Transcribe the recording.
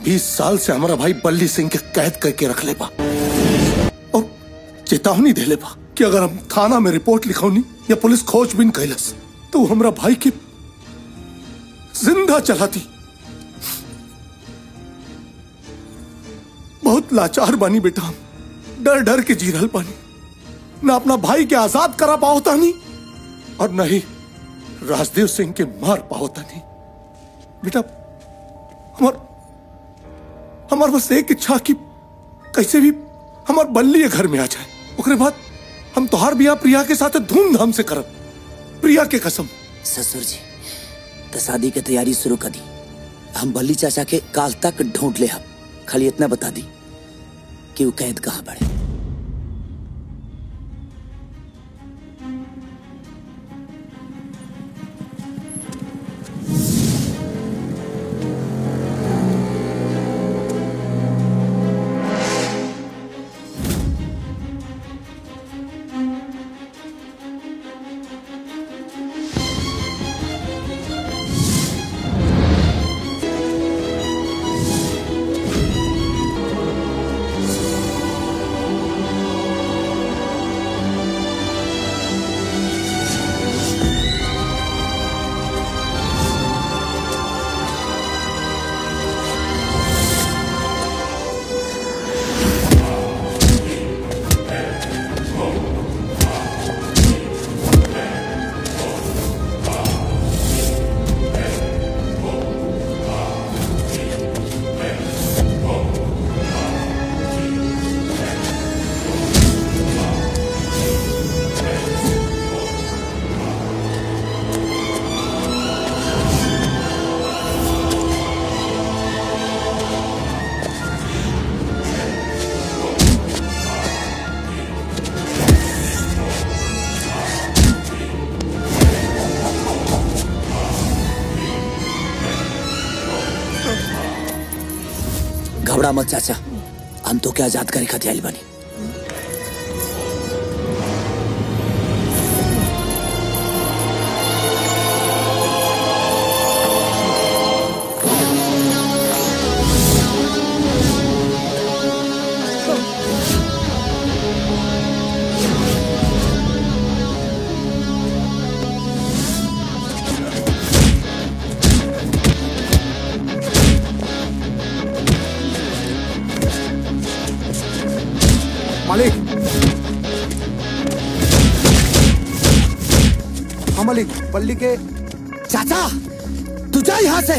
20 साल से हमारा भाई बल्ली सिंह के कैद करके रख ले बा और चेतावनी दे ले बा कि अगर हम थाना में रिपोर्ट लिखौनी या पुलिस खोजबीन कैलस तो वो हमारा भाई की जिंदा चलाती। बहुत लाचार बानी बेटा, हम डर डर के जी रहल बानी, ना अपना भाई के आजाद करा पाओता नहीं और न ही राजदेव सिंह के मार पाओता नहीं। बेटा हमार बस एक इच्छा कि कैसे भी हमार बल्ली घर में आ जाए, उसके बाद हम तोहार बियाह प्रिया के साथ धूमधाम से करब, प्रिया के कसम। ससुर जी तो शादी की तैयारी शुरू कर दी। हम बल्ली चाचा के काल तक ढूंढ ले, हम खाली इतना बता दी कि वो कैद कहाँ पड़े। घबरा मत चाचा, हम तो क्या आजाद करे खातिर आइल बानी। मालिक, हाँ मालिक, बल्ली के चाचा तू जा यहाँ से।